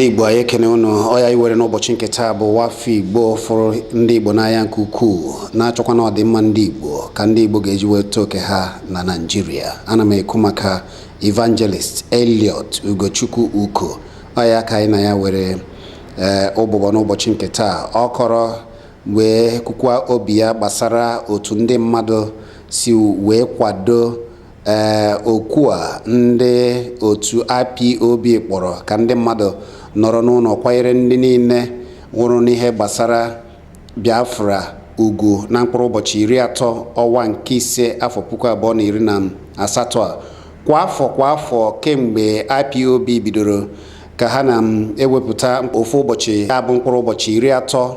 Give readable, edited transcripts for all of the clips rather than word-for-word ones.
ndị Igbo anyị ekene unu ọya iwere n'ụbọchị nke taa bụ Nwafọ Igbo fụrụ ndị Igbo n'anya nke ukwuu na-achọkwa na ọdịmma ndị Igbo ka ndị Igbo ga-eji weta oke ha na Naịjirịa. Ana m ekwu maka Evangelist Elliot Ugochukwu Uko. Ọya ka anyị na ya were ụbụbọ n'ụbọchị nke taa. Ọ kọrọ wee kwukwa obi ya gbasara otu ndị mmadụ si wee kwado okwu a ndị otu IPOB kpọrọ ka ndị mmadụ nọrọ n'ụlọ kwanyere ndị niile nwụrụ n'ihe gbasara Biafra ugwu na mkpụrụ ụbọchị 30 ọnwa nke 5 afọ 2018 a. Kwa afọ kemgbe IPOB bidoro ka ha na-ewepụta ofu ụbọchị ya bụ mkpụrụ ụbọchị 30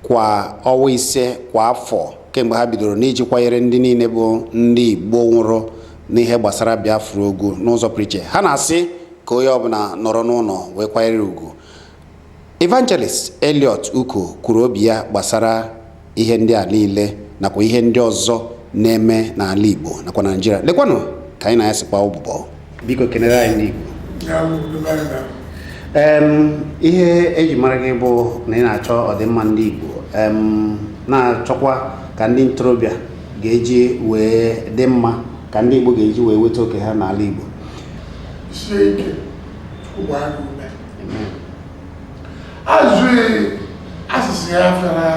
kwa ọnwa 5 kwa afọ kemgbe ha bidoro n'iji kwanyere ndị niile bụ ndị Igbo nwụrụ n'ihe gbasara Biafra ugwu n'ụzọ pụrụ iche. Ha na-asị ka onye ọbụla nọrọ n'ụlọ wee kwanyere ugwu. Evangelist Elliot Uko kwuru obi ya gbasara ihe ndị a niile nakwa ihe ndị ọzọ na-eme n'ala Igbo nakwa Naịjirịa. Lekwanụ ka anyị na ya sikwa ụbụbọ. Biko kenere anyị ndị Igbo. Ihe eji mara gị bụ na ị na-achọ ọdịmma ndị Igbo, na-achọkwa ka ndị ntorobịa ga-eji wee dị mma, ka ndị Igbo ga-eji wee weta oke ha n'ala Igbo. Azụghị asụsụ ya fere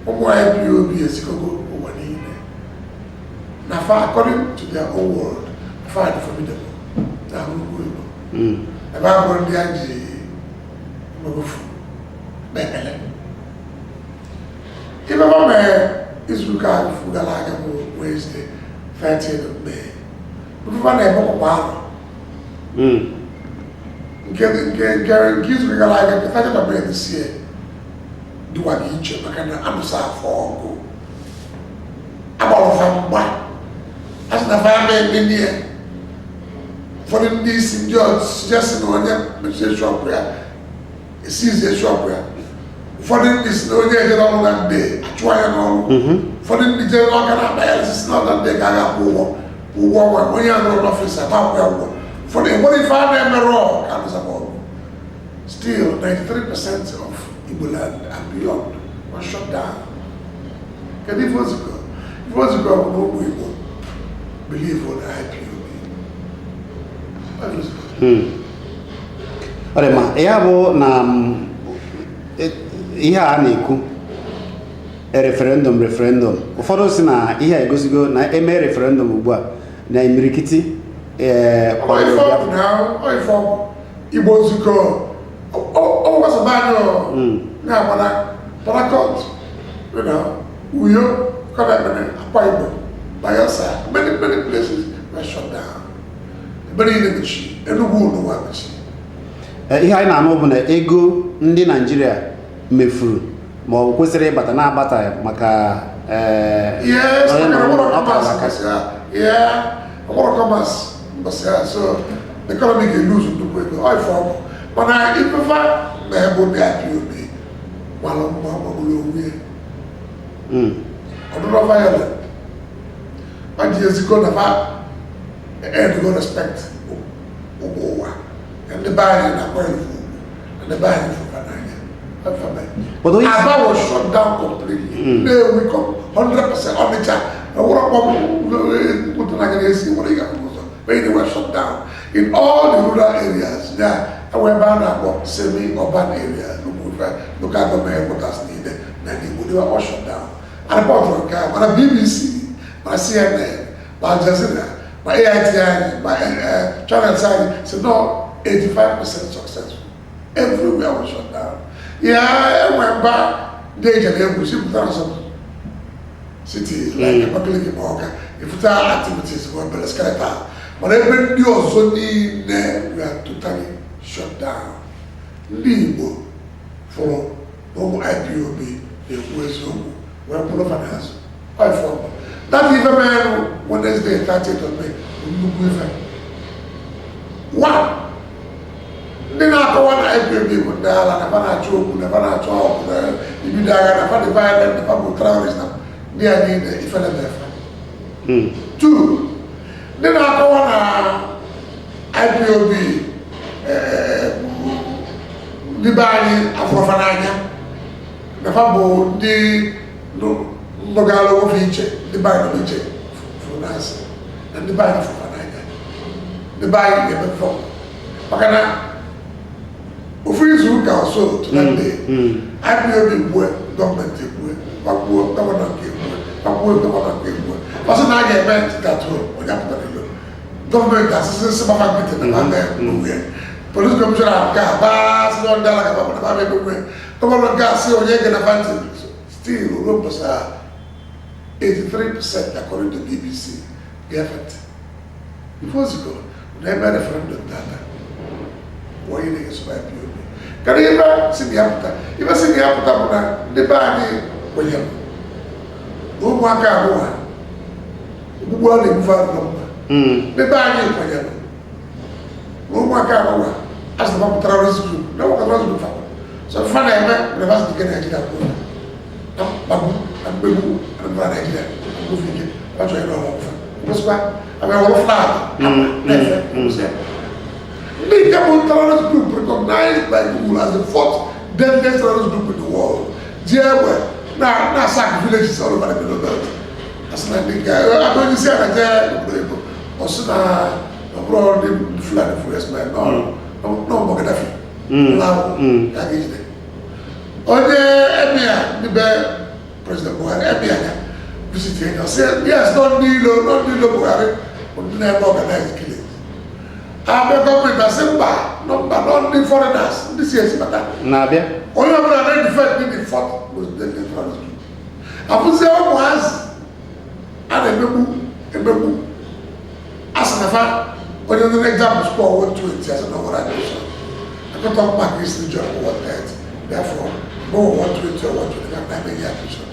ụmụ IPOB esikogo ụwa niile na fa according to their own world fa dị formidable na ugwu Igbo ebe a bụrụ ndị a ji mmegofu na-ekele ibe ọ mee izuụka ahụ gara aga bụ Wednesday 30th of May bụfa na-ebepụkwa arọ nke izuụka gara aga nke 30th of May this year dịwa gị iche maka na anụsa afọ ọgụ agbalụfa mgba a sị na faya mee ndị ya ụfọdụ ndị isi ndị ọchịchị na onye mechie shọpụ ya esizie shọpụ ya, ụfọdụ ndị si na onye ejere ọrụ na nde achụwa ya n'ọrụ, ụfọdụ ndị jere n'ọka na-akpa ya si na ọga nde ka a ga-akwụ ụgwọ ọnwa onye a nụrụ n'ọfịs akwụ ya ụgwọ. Ụfọdụ enwere ife a na-emerụ ka anụsaba ọgụ. Still 93% of Igbo land and beyond was shut down. Kedu ife ozikọ? Ife ozikọ bụ na ụmụ Igbo believe on IPOB. Ọ dị mma, ya bụ na ihe a na-ekwu referendum ụfọdụ si na ihe a egosigo na eme referendum ugbu a na imirikiti Igbo nzukọ ọgbasabanyị na-agbana Parakọt, Uyo, Akwa Igbo, Bayelsa, many places were shut down. Ihe anyị na-anụ bụ na ego ndị Naịjirịa mefuru ma ọ kwesịrị ịbata na-abata maka so the economy ga-lose nnukwu ego ọifọ mana ifefa na ebe ndị IPOB gbara mma gbagburu onwe ọdụrọ violent ma ji ezikọ na fa and go respect ụwa and the buying and the buying for Aba was shut down completely. There we come 100% on the chat. And what they were shut down in all the rural areas. There were about semi-urban areas. Local government headquarters needed. Then they were all shut down. And about BBC, by CNN, by Al Jazeera, by AITI, by Channel Side, said no, 85% successful. Everywhere was shut down. Yeah, I went back. They just have some cities like Abakaliki, if it's our activities, we're better skeleton. But every new zone we are totally shut down. Limbo for IPOB, the West we're full of finance. That even man Wednesday 30th of May, one. Ndị na-akọwa na IPOB bụ ndị ala na na-achọ okwu na na-achọ ọkụ na ibido agha na fadị violent na fabụ terrorist na ndị a niile ifele befe. 2. Ndị na-akọwa na IPOB ndị be anyị afọfa n'anya nafa bụ ndị nọgara ofe iche ndị be anyị nọ iche fụrụ n'asị na ndị be anyị afọfa n'anya ndị be anyị na-emefọ maka na ofu izu ụka ọsọ tụnande IPOB gbue gọọmenti egbue gbagbuo gọvanọ nke egbue gbagbuo gọvanọ nke egbue ọsọ na a ga-eme ntịtatụ onye apụtara ilo gọọmenti asịsị sịgbafa nkịtị na ba mee police commissioner nke a gbaa sị na ndị ala gaba na ba mee egbue gọvanọ nke a sị onye ga na fanti still ruo mbọsa 83% according to BBC ga-efet before ziko na eme referendum data wọ́n yìí lè sọ IPOB kàdé yìí bá sì ní apụta ibe sì ní apụta bụ na ndị be anyị kwenyere na ụmụaka abụọ ogbugbu a na-ebufe adịrọ mma ndị be anyị kwenyere na ụmụaka abụọ a sị na mapụtara terrorist group na nwakọtara group fakwa so fa na-eme university nke Nigeria kwuru na mkpagbu na mmegbu na mba Nigeria mgbofe ike ọchọ ya na ọmụfa mgbosikwa abịa wọrọ flag na-efe the Kabul terrorist group recognized by Google as the fourth deadliest terrorist group in the world. Now sack villages all over the Middle Belt. That's not the guy. I don't see that there. Also, abroad the flag for us, man. No, Mogadafi. Now, I get it. On the Emir, the President Buhari, Emir, visiting us. Yes, don't need Buhari, but never organized killing. Our government has said, no, not the foreigners. This is better. Nabia. Only when I defend the fort was the foreigners. I put the other ones and a babu. As an affair, when you example score 120, as an organization. I can talk back this job 130. Therefore, go 120 or 120, I'm not making admission.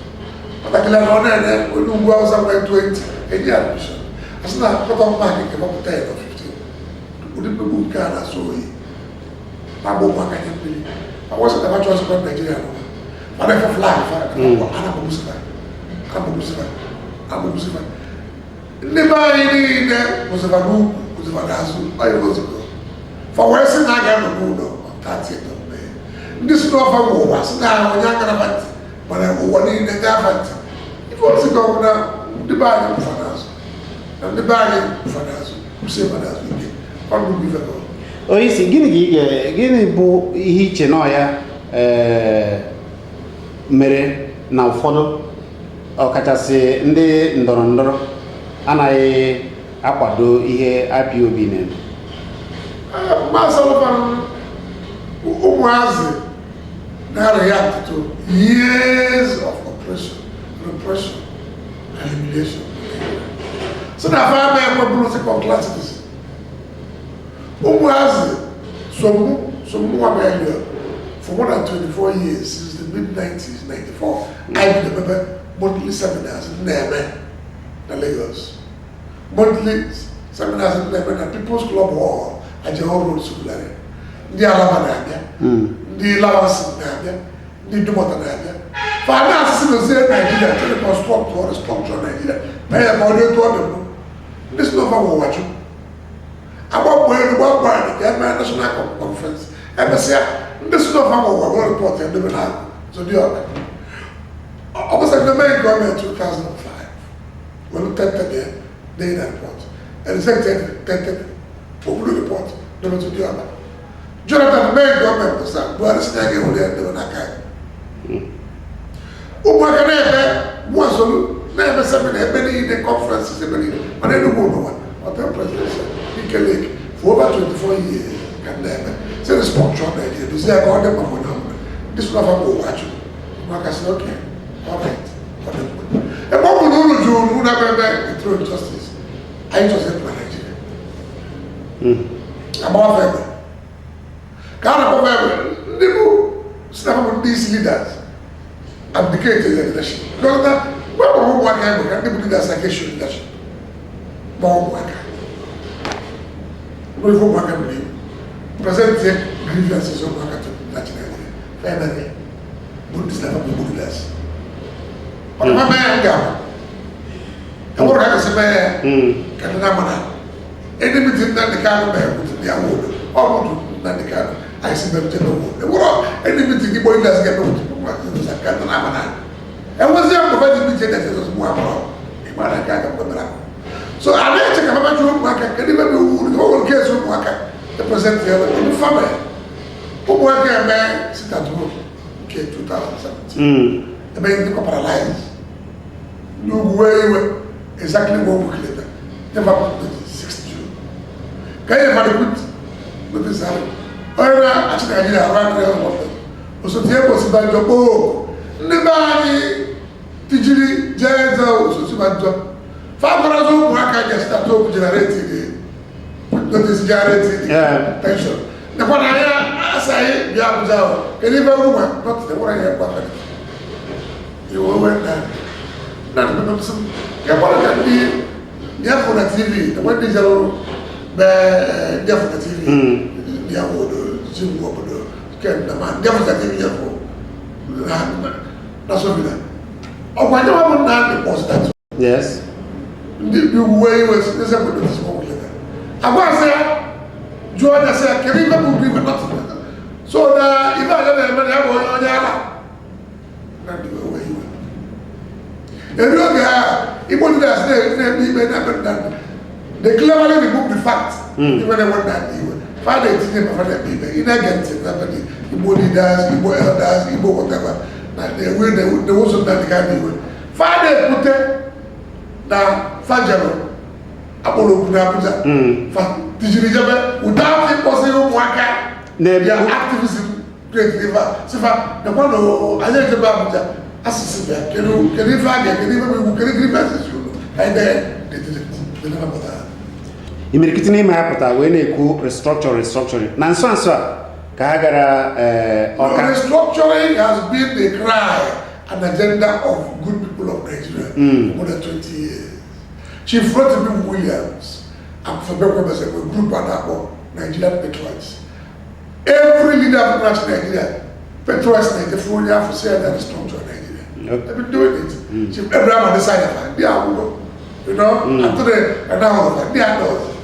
But I can learn on there when you go out somewhere 20, any admission. As an affair, I talk back, you can 10 or 15. Udi people can so he. Pabo makanya pili. I wasn't the choice of Nigeria. But if I fly, Abu Musa. Never any was a Babu, was a Vadazu, I was a go. For Western I got a Budo, that's it. This is not for was now a young government, but I was in the government. It was a governor, the bargain for us. And the bargain for us, who say what us we did. Oisi gịnị bụ ihe iche nọ ya mere na ụfọdụ ọkachasị ndị ndọrọndọrọ anaghị akwado ihe IPOB na-eme? Masalafan ụmụazị na-react to years of oppression, repression, and humiliation. So na fa eme ekweburu second class citizen. Umuazi, some more for more than 24 years, since the mid-90s, 94, I remember monthly seminars in Neme, Lagos. Monthly seminars in Neme, People's Club Hall, at Johor Road, Sukulare. The Alamanabia, the Lawas Nabia, the Dumota Nabia. Finance is in Nigeria, teleconstruct or structure Nigeria, pay a money to them. This is not for watching. About where the world body, the National Conference, and I say, this is not how we will report and live now. So, the other. I was at the main government in 2005. We looked at the data report. And the secretary, public report, never to the other. Jonathan, the main government was that, but it's not going to do that. Umakanebe, once, never seven, the conferences, but I don't know one. What the president said. For over 24 years, can never say the sponsor idea. This is a god of number. This is not a go watch. Mark said, okay, all right. A woman who would have been through justice. I just said, Nigeria. About family. Kind of family. Some of these leaders abdicated their leadership. Because that, well, one guy can do leaders like leadership. More work. We go back and believe. Present grievances of Makato, Nigeria. Family. Buddhist never be Buddhist. But my man, and what I say, can I Any meeting that the car with the award, or not the car. I see them to the world. Anything the boy does get and was there provided me that it was more. So I let you come back to work. I can even do all case of work. The present the family. Who work a man sit at home. Okay, 2017. The man got paralyzed. No way exactly 1 week later. Never put the 6th June. Can you ever put with this hand? Actually, I did a right there. So the air was about your book. Nobody Tijiri, Jeza, so much job. 5,000 work I just started generating this generating tension. The one I say, Yabuza, can you ever woman, not the one I have. You went there. Not some. You want to be there for the TV. The one is there for the TV. There would Jim Wobodo, can the man, there for the TV. That's what we done. Oh, I never want to post that. Yes. The way was this happened this moment later. I was there, Joanna said, can you ever be not? So, if I have on the other, not the way you went. And look at it, wasn't that they cleverly removed the fact, even they want that. Father, it's never for that people. In against it, Igbo leaders, Igbo elders, Igbo whatever. They also done the kind of way. Father put it now, Fajaro, Apollo Kunapuza, Tijirijabe, without it possible waka, their activism, great river. So far, the one who I let the Babuja, Assistant, can you flag it, can you give messages? And then they did it. They never put that. Imirikitini mahapata wene ku restructuring. Nanso Kagara restructuring has been the cry and agenda of good people of Nigeria for more than 20 years. Chief Rotimi Williams and Fabeko as a group about Nigerian patriots. Every leader of Nigeria, patriots Nigeria for saying that restructure Nigeria. They've been doing it. Chief Abraham and the side of it, they are, you know, and today, and now they are those,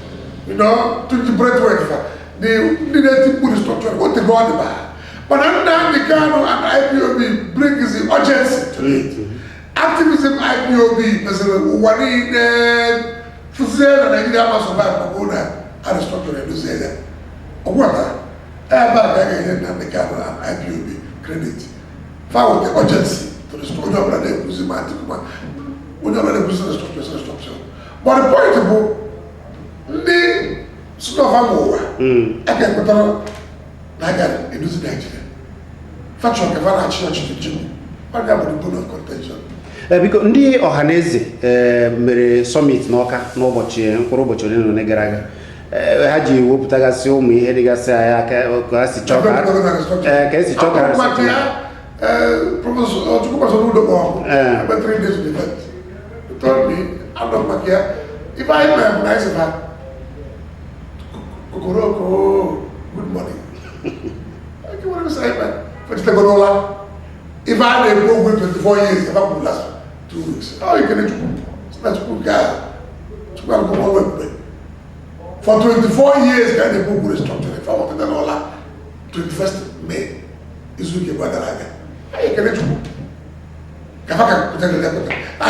you know, to the breathwork. They needed to put the structure, what they go on the bar. But under the Kano and IPOB brings the urgency to it. Activism IPOB, President Wani, Fusel and Nigeria must survive Pagona and the structure and say that. Or what? And the Kano and IPOB credit. Found the urgency to the structure of the Muzimatic. We never the structure. But the point is, stuff I'm over. I can put on like that in this Nigeria. Faction of a church to Jimmy. What about the bone of contention? Because Ndi Ohaneze mere summit n'Ọka n'ụbọchị mkpụrụ ụbọchị ole na ole gara aga. Ha ji wepụtagasị ụmụ ihe dịgasị anya ka esi chọka Professor Chukwukaso Udomo, about 3 days of the event. He told me, I'm not Makia. If I am nice of her, Kokoroko, good morning. I can want to say, man, for the Gonola. If I had a book with 24 years, if I would last 2 weeks, oh, you can do it's not a good guy. For 24 years, I had a book with a structure. If I wanted to know, 21st May, is week about that. I can do I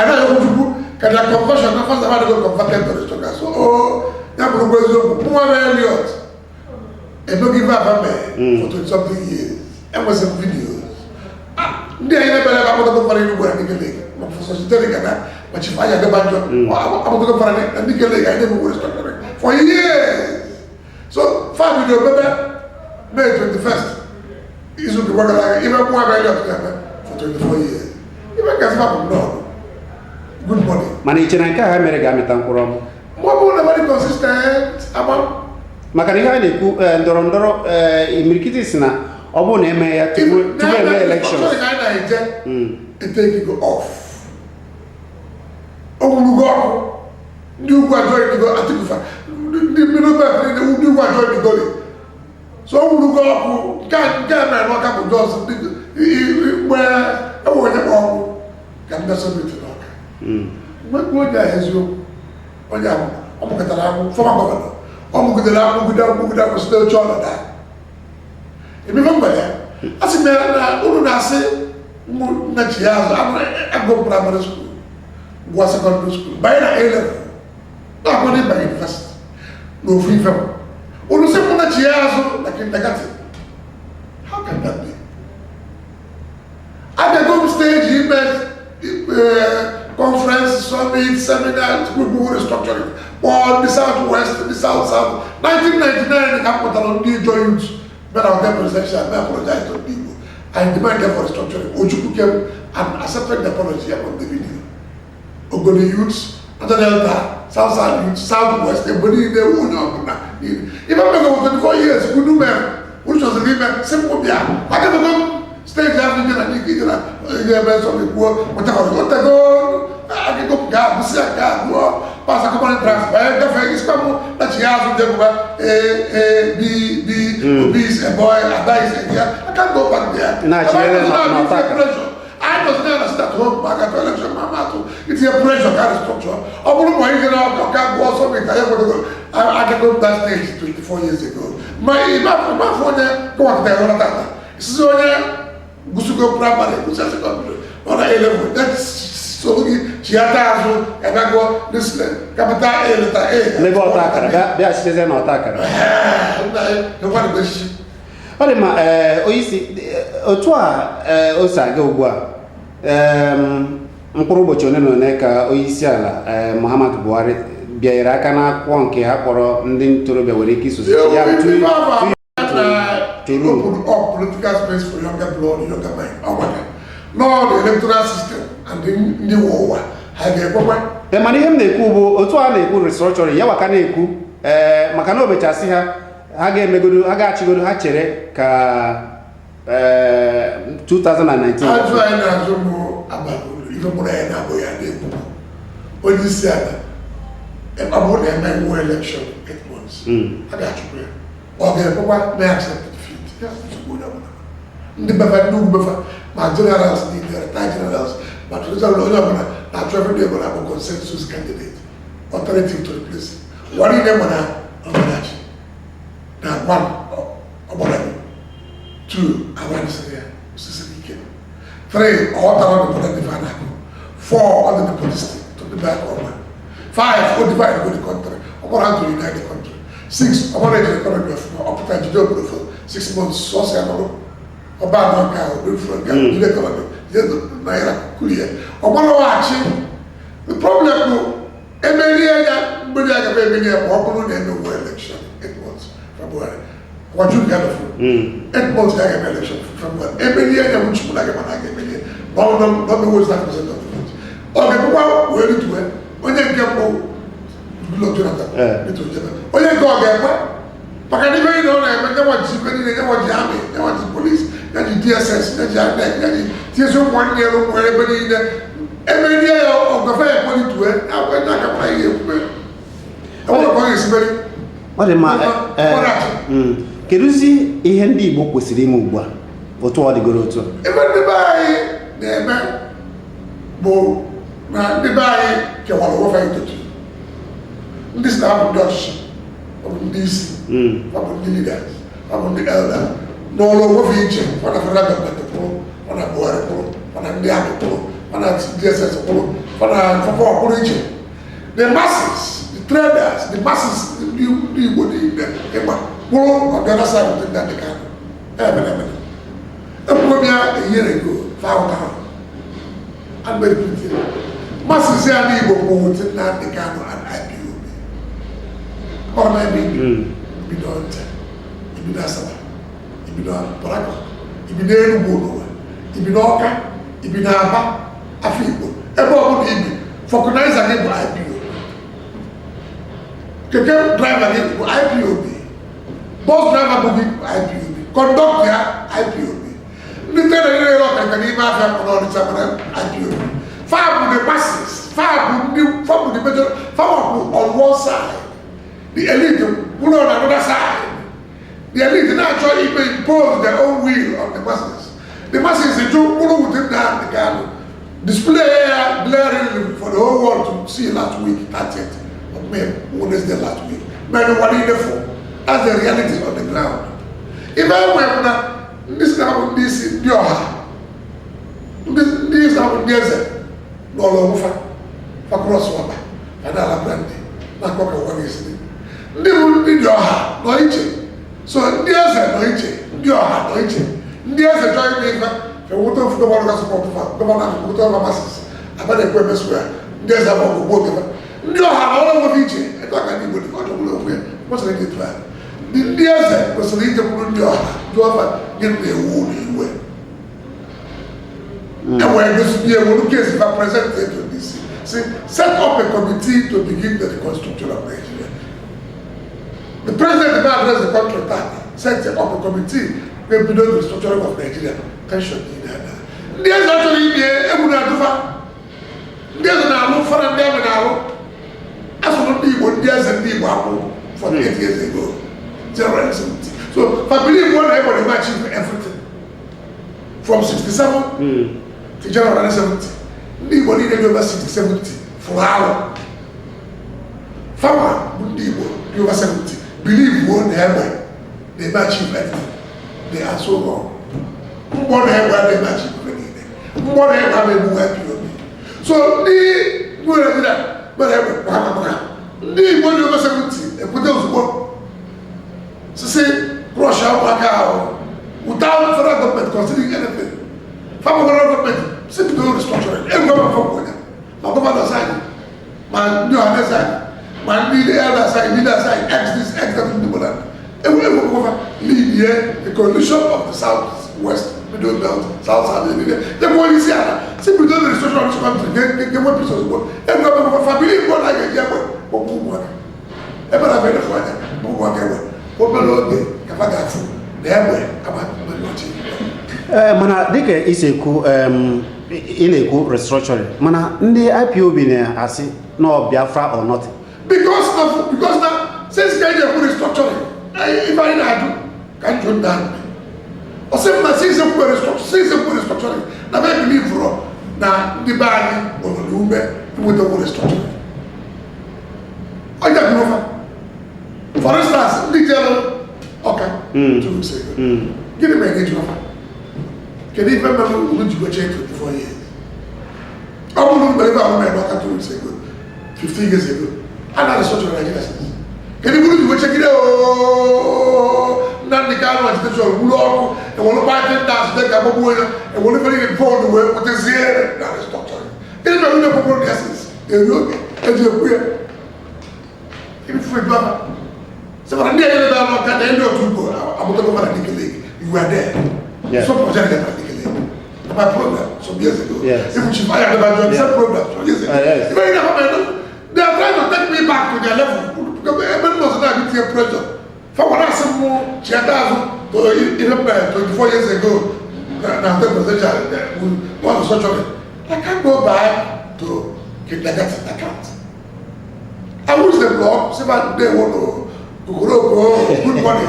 know you do. Can I conversion? I first have to go convert to the structure. So, oh, now we're going to go Elliot. And don't give up for 20 something years. And was some videos. They never have to go for any work. For but if I had the banjo, I'm going to go for a nickel leg. I never would stop for years. So, 5 video, May 21st. Is going to work like even more for 24 years. Even guys have no good money. Manichanka America Metankuram. What about very consistent about Makarika Ndorondoro Imirkitisna, Obon Emea to elections. It take you off. Oh, go. You go join the go. I think the middle back, you go join the goalie. So we go can't walk up with those where I want can be submitted. What there is you? Oh, yeah, I'm going to from a governor. I'm going to still try that. Remember that? I said, man, who I say, not years, I go primary school, go secondary school, by the A level. Not going by university. No free from. Who say, not years, like in negative. How can that be? At the home stage, conference, summit, seminars, we go restructuring. Or the Southwest, the South. 1999, the capital of New Youth. But our presidential, I apologize to people. I demanded for restructuring. Ojuku came and accepted the apology upon the video. Ogoni youths, Northern Delta, South youths, Southwest, everybody in the union. If I make over 24 years, we do man, which was a women, simple. I can go stage African and you get of the poor, whatever. I can go, God, we see a God, pass a common transfer, the fact is come that she has with them, obese, a boy, a dice, I can't go back there. I was never start home back at election, Mama. It's a pressure kind of structure. I wouldn't want to go something. I can go that stage 24 years ago. My phone, go on there. So, Gusugo primary, Gusugo secondary, on a level. That's so she has and I go this capital A. Never attacker, that's the attacker. The one wish. Olema, oyisi, otua, osaga ugwa. Mkpụrụ ụbọchị one na one ka onyeisi ala Muhammadu Buhari bịara aka n'akwụkwọ nke ha kpọrọ ndị ntorobịa nwere ike isozi ya to open up political space for younger blood, younger mind. No, the electoral system and the new war have a problem. The money him na-ekwu bụ otu a na-ekwu restructuring ya waka na-ekwu maka na obechasị ha ga-emegodo ha ga-achịgodo ha chere ka 2019. Ajụ anyị na-azụ mụ abalị ife mụrụ anyị na-abụ ya na-ekwu onye isi ala ebe ọ bụrụ na eme nwe election 8 months a ga-achụpụ ya ọ ga-ekwekwa na accept defeat ndị befa ndị ugwu befa ma generals niile retired generals ma traditional onye ọbụla na-achọ ebe ndị ọbụla bụ consensus candidate alternative to replace it one ile mana ọbụlachi na one ọgbara 2 awanisịrị ya osisi ike 3 ọghọtara ọdụbọdụ ndị fa na-akụ 4 ọdụ the police to the back of 5 o divide with the country ọgbara to unite the country 6 ọgbara ejiri economy of ọpụta jide obodo for 6 months sọsọ ya nọrọ ọba anọ nke ahụ obodo nke ahụ jide economy jide naira kulie ọgbara waghachi the problem bụ emerie ya mgberi ya gaba emerie ya ma ọ bụrụ na eme nwe election 8 months February what you got for 8 months I get election from what every year I wish I get every year but no was that percent of it okay people were to it when they get more look to that when they go there but I never know that they want to they want the army they want the police they want the DSS they want the TSO 1 year where everybody every year of the fair money to it I went back and play it I want to go is very what am I keduzi ihe ndị Igbo kwesịrị ime ugbu a otu ọ dịgoro otu ebe ndị be anyị na-eme bụ na ndị be anyị kewara ofe itotu ndị si na-abụ ndị ọchịchị ọ bụ ndị isi ọ bụ ndị leaders ọ bụ ndị elder n'ụlọ ofe iche ọ na federal government pụrụ ọ na Buhari pụrụ ọ na ndị amị pụrụ ọ na DSS pụrụ ọ na fọfọ pụrụ iche the masses the traders the masses ndị Igbo niile ịgba on the other side of the can. A year ago, 5,000. I'm very pretty. Masses are able to move to Nandicano and IPOB. Or maybe be done. If you don't if you don't Poraka, if you don't go, if you don't come, if you don't have a feeble, everyone will focus again for IPOB. Can drive again for IPOB. Bus driver booking IPOB, conductor IPOB. Literally, can even have IPOB. Far with the masses, far with the major, far on one side. The elite put on another side. The elite naturally even impose their own will on the masses. The masses they do put within that they can display blaring for the whole world to see last week. That's it. But man, what is the last week? Man, what is the for? As the reality on the ground. If I were This now this Dioha. This now there's no over for crosswalk. And I'll brand it. Not cock one is it. They will be Dioha, no itching. So there's a no itching. Dioha, no itching. There's a joint maker. The water of the water support for government, water of masses. About the equipment square. There's a water. Dioha, all over itching. I don't know anybody. I don't know what's the plan. The desert was a little bit of give me a wound way. And when this year, one case, if I present it to this, see, set up a committee to begin the reconstruction of Nigeria. The president addressed the contract, set up a committee to begin the restructuring of Nigeria. Tension in that. There's actually a Munadufa. There's an alum for a damn hour. As for the people, there's a people 48 years ago. General 70. So, if I believe one everybody will achieve everything. From 67 to General 70. Nobody never over 60, 70 for hour. Farmer, over 70. Believe one everybody, they will achieve everything. They are so wrong. One everybody, they will achieve everything. One everybody will help you. So, the one that, but everybody, over 70, and put those work. So say, Russia, without federal government considering anything. From federal government, simply do restructuring. Every government from Kenya. My government side, my new other side, my leader side, X this, X that, and that. And we will lead here the coalition of the Southwest, Middle Belt, South, the policy. Simply do the restructuring of this country, get what pieces of work. Every government family, what I get here, what move one. Every government, move one. Mana dịka isi ekwu ị na-ekwu restructuring mana ndị IPOB na-asị no Biafra or not because now since they do restructuring if I do can do that or since they put restructuring na make believe for na the bag of the Ube with the restructuring I don't know. For instance, little okay, 2 weeks ago. Give me a gauge offer. Can you remember when you go check 24 years? I wouldn't believe I remember 2 weeks ago, 15 years ago. I'm not a social Nigerian. Can you go check it out? Not the kind of agitation, and one of my 10,000, they come up with and one of the phone with the Sierra, not a structure. Can you remember the proper essence? And you're queer. Give me free brother. So when I did it, at the end of 2 go, I'm going to go to the league. You were there. Yeah. So project at the league. My program some years ago. Yes. If you find about your program some years ago. Yes. They are trying to take me back to their level. Because everybody was not with pressure. For what I said more, she had to 24 years ago. Now the president was such a I can't go back to get that account. I wish the blog, see what they want to good money,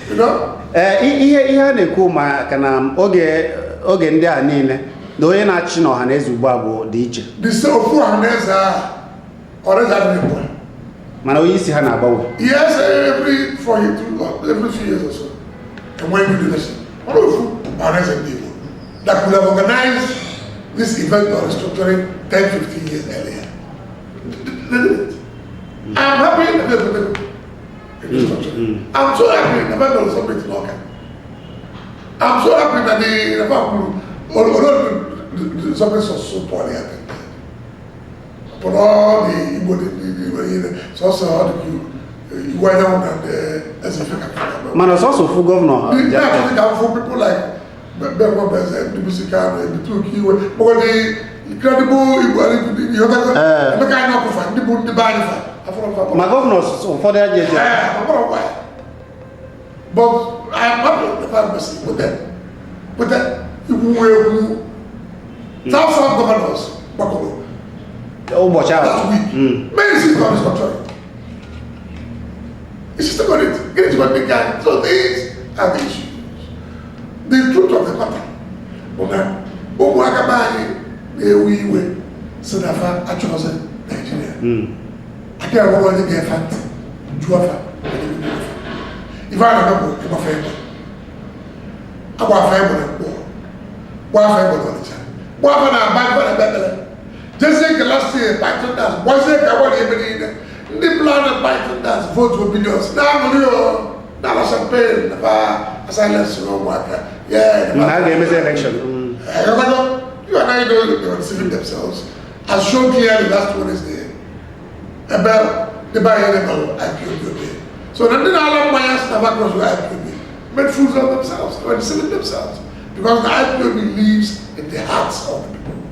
you know? Ihe na-ekwu maka na oge ndị a niile na onye na-achị n'ọhaneze ugbu a bụ dị iche. The same of ọhaneze ọrịa dị mkpa. Mana onye isi ha na-agbanwe. Yes, every few years or so. And when we do this, one of ọhaneze people that could have organized this event or restructuring 10-15 years earlier. I'm happy that I'm so happy that the was something to I'm so happy that the something so poorly happened. But all the so you went down and as if Man, it's also full governor. For people like Ben President, the music and the two key, but the incredible, you have the kind of fun, the band. My governor's for the agent. But I'm happy the pharmacy with them. With that, you will South governors, Bakolo. Oh, watch out. Last week, many cities on this country. It's just about it. Get it to what they can. So these are the issues. The truth of the matter. But now, we were Senafa Achosen, Nigeria. I can't remember the get fact. If I remember, I'm a favor. agwa fa ebo na gwa fa ebo na cha gwa fa na ba fa na bebele jese ke last year Python dance was it ka wali ebe ni ndị plan Python dance vote for billions na amuri o na la champagne na ba silence no waka yeah na ga emeze election you and I know they were deceiving themselves as shown clearly last Wednesday about the buy-in about IPOB. So then the other buyers never cross with IPOB made fools of themselves. They were deceiving themselves because the IPOB lives in the hearts of the people.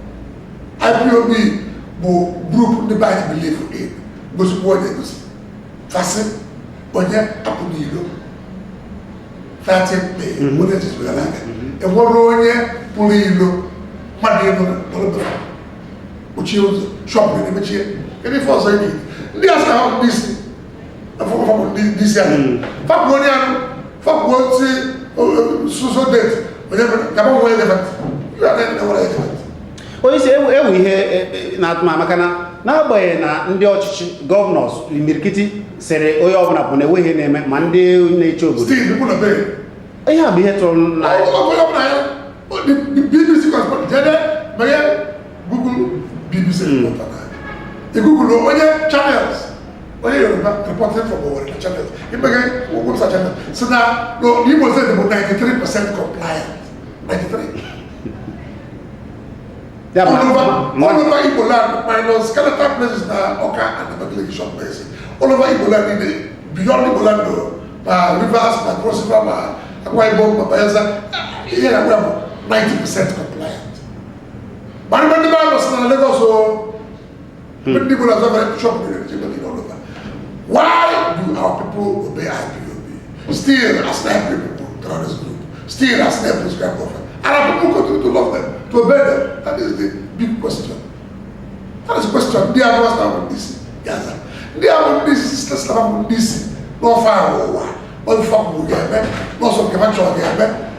IPOB will group the buy believe in go support them. Fasten onye apunido 30 May what is we like and what onye pulilo madino no uchiuzo shop ni mechie any force I need ndị asa ha this this year fuck money anu fuck what so date onye ka ba wo elephant you are not know what elephant onye se ewu ihe na atụma maka na agbanyeghị na ndị ọchịchị gọvanọs imirikiti sere onye ọbụla bụ na enweghị na-eme ma ndị na-eche obodo still people are paying ihe a bụ ihe tụrụ na the BBC correspondent jede maye Google BBC the Google onye channels onye Yoruba reporting from Owerri channels imege Google channel so na no Igbo say about 93% compliant 93 all over Igbo land minus skeletal places na Oka and the shop places all over Igbo land beyond Igbo land rivers cross river Akwa Ibom Bayelsa here we have 90% compliant but when the Bible says na Lagos so when people are very shop all over why do our people obey IPOB still as sniper people terrorist group still as sniper prescribed government and our people continue to love them to obey them that is the big question that is the question they are not on this Gaza they are on this is on this no far over all fuck will get back no some can try get back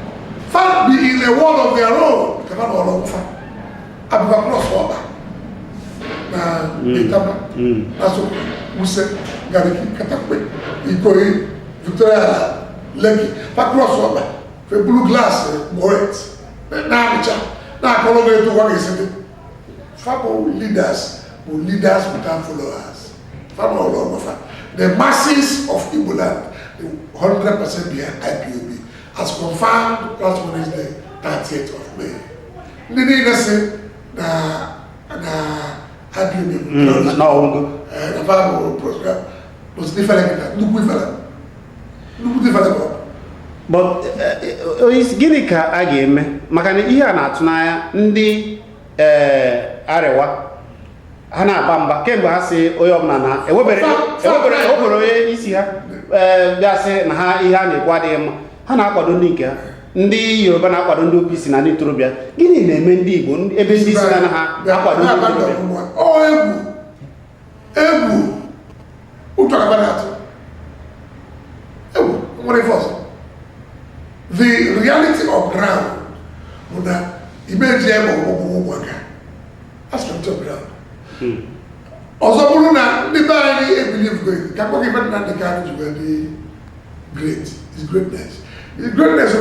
fan be in a world of their own can all over abuka cross over na itaba aso use gariki katakwe ikoi Victoria Lekki fa cross over for blue glass moret na acha na kolo go to one is fabo leaders without followers fabo all over the masses of Igbo land 100% behind IPOB as confirmed last Wednesday 30th of May ndị niile sị na IPOB na fabo program was different nnukwu different but gịnị ka a ga-eme maka na ihe a na-atụ n'anya ndị Arewa ha na-agba mba kemgbe ha si onye ọbụla na ewebere onye isi ha bịasị na ha ihe a na-ekwu adịghị mma ha na-akwado ndị nke ha ndị Yoruba na-akwado ndị OPC na ndị ntorobịa gịnị na-eme ndị Igbo ebe ndị isi na ha akwado ndị ntorobịa egwu ụtọ atụ egwu nwere ife ọzọ the reality of ground bụ na imeji ebe ọgbọgbọ ụmụaka aspect of ground ọzọ bụrụ na ndị be anyị ebilive ka akpọghị ife na ndị ka anyị ji wee dị great is greatness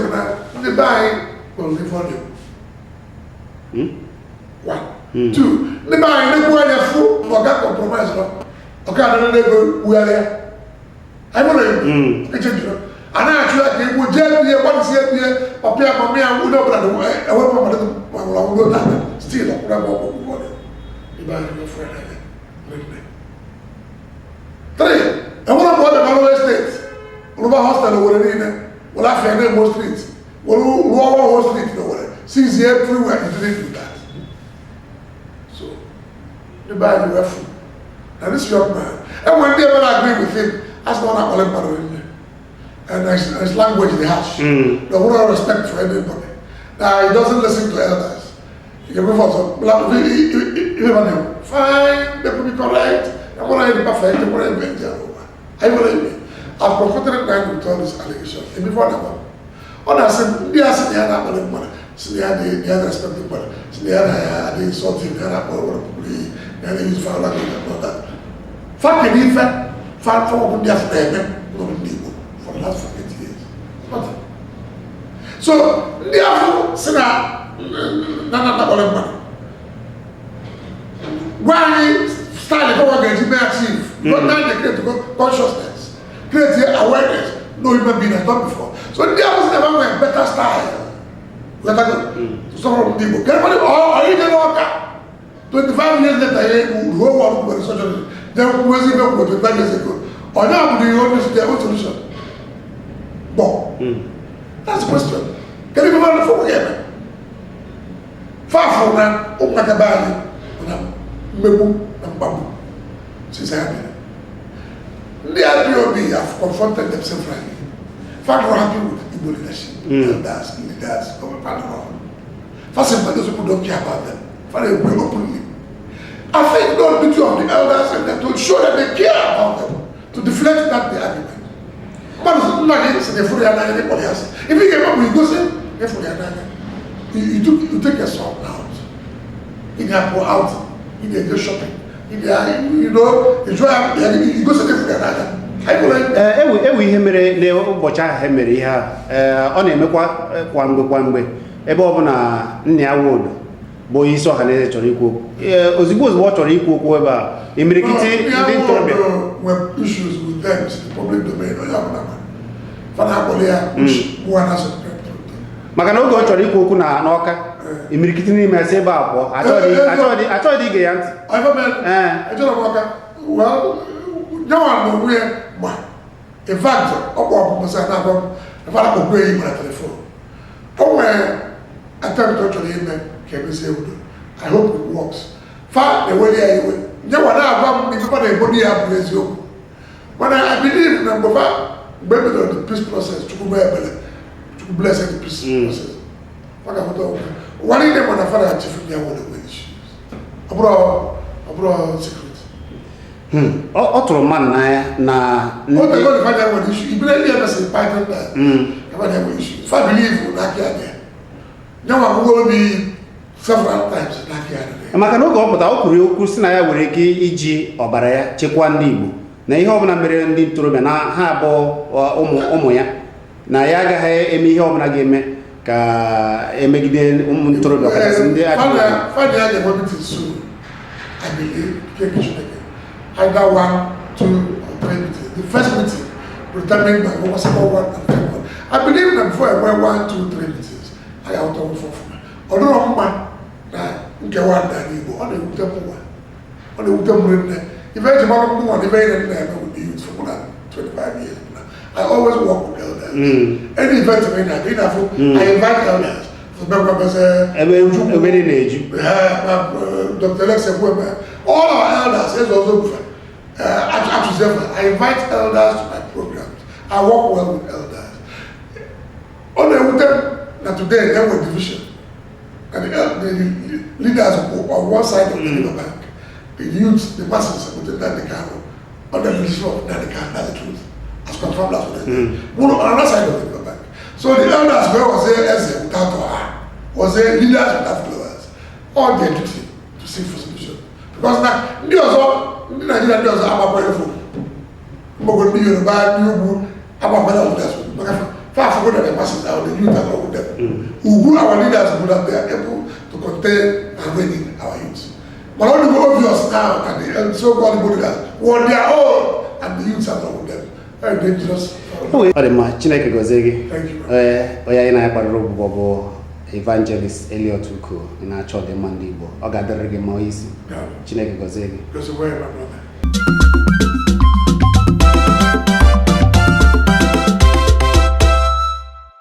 bụ na ndị be anyị kpọrọ ife ọ dị one two ndị be anyị na-ekwu anya fụ na ọga compromise nọ ọka adịrị n'ego wugharịa anyị nwere echenjiri a na-achụ ya ka egwu jee bie gbalịsi ebie ọpịa mama ya nwụde ọbụla ewepụ mmadụ magwụrụ anwụdo tata stil ọkwụrụ ebe ọkpụkpụ ụfọdụ ebe anyị na-efu anya three enwere mgbe ọ bịa n'ọrụ steeti rụba hostel Owerri niile were afịa na Imo street were rụọ ọrụ street na Owerri since everywhere you didn't do that so ebe anyị wefu and this young man enwere ndị ebe na-agree with him as na ọ na-akpọle mmadụ niile and his language is harsh. The whole respect for anybody. Now he doesn't listen to elders. He can go for some fine, they could be correct. I want to be perfect, I want to be I will be. I've confronted him with all this allegation. And before that one. On I said, they are saying they are not going to so they are respecting money. So they are insulting, they are not going to they are using foul language and all that. Fucking effect, far from what they have for the last 40 years. Nothing. So ndị afọ si na kpọrọ mmadụ gwa anyị style ka ọ ga-eji mee achieve not now they create consciousness create awareness no human being has done before. So ndị afọ si na ebe nwere better style sọ̀rọ̀ ndị Igbo kẹ́rẹ́fọ́dé ọ̀rọ̀ ìjẹ́ n'ọka 25 years later yẹ ruo wọ́n ọdún pẹ̀lú sọ́jọ́ jẹ́ wọ́n sí ibẹ̀ 25 years ago ọ̀nyá àbúdó ihe onye si their own solution bọ̀ that's the question kẹ́rẹ́ bí wọ́n lọ fọwọ́ yẹ mẹ́ fáfọ̀ na ụmụaka be anyị na mmegbu na mkpagbu sisi ha bịara ndị IPOB have confronted themselves frankly fact we're happy with Igbo leadership leaders government partner first of all those people don't care about them for they will openly I think the duty of the elders and them to show that they care about them to deflect that the argument but it's not like they fully another anybody else if you get up you go say they fully another you take your son out you can go out you can go shopping you know enjoy you go say they fully another ewu ihe mere n'ụbọchị ahụ ha mere ihe a ọ na-emekwa kwa mgbe ebe ọ bụ na nna ya Nwodo bụ onye isi ọhaneze chọrọ ikwu okwu ozugbo ọ chọrọ ikwu okwu ebe a imirikiti ndị ntorobịa issues with them in the public domain maka na oge ọ chọrọ ikwu okwu na n'Ọka imirikiti n'ime ya si ebe a pụọ achọghị ige ya ntị in fact, I hope it works. Fact, the way I went. When I believe number one, maybe the peace process to bless the peace process. One of them when I found out if they want to issues. Abroad secret. Ọ tụrụ mmadụ n'anya na ndị ọzọ find out what issue. Ibile ndị emesi python that. About that issue. If I believe na kia there. Now I'm going to be several times na kia there. Maka na oge ọ pụta o kwuru okwu si na ya nwere ike iji ọbara ya chekwaa ndị Igbo na ihe ọbụla mere ndị ntorobịa na ha abụọ ụmụ ya na ya agaghị eme ihe ọbụla ga-eme ka emegide ụmụ ntorobịa kachasị ndị I believe either 1, 2, or 3 meetings. The first meeting determined by what was about 1 and 3. I believe that before I went 1, 2, 3 meetings, I out of 4. Although I'm get one that you go on the Utamua, on the Utamua, eventually, with the youth for more than 25 years. I always work with elders. Any event I invite elders. Dr. Alexa Weber, all our elders, is also I invite elders to my programs. I work well with elders. On the today, there was division. And the leaders on one side of the Labour Bank, the youth, the masses with the Nandekano, on the leadership of Nandekano, that's the truth. As confirmed last week. On another side of the Labour Bank. So the elders was there as without her, was there leaders without followers. All their duty to seek for solution. Because now, Nigeria does our powerful. Mogo ni Yoruba, Yugu, our leaders. Far from the masses out, the youth are with them. Who our leaders would have been able to contain and rein our youth. But all the obvious now, and the so-called leaders, were their own, and the youths are not with them. Very dangerous. Chineke gozie gị. Thank you. Onye anyị na-akparịrị ụbụbọ bụ Evangelist Elliot Uko na-achọ ọdịmma ndị Igbo. Ọ ga-adịrị gị mma isi. Chineke gozie gị. Because of where my brother.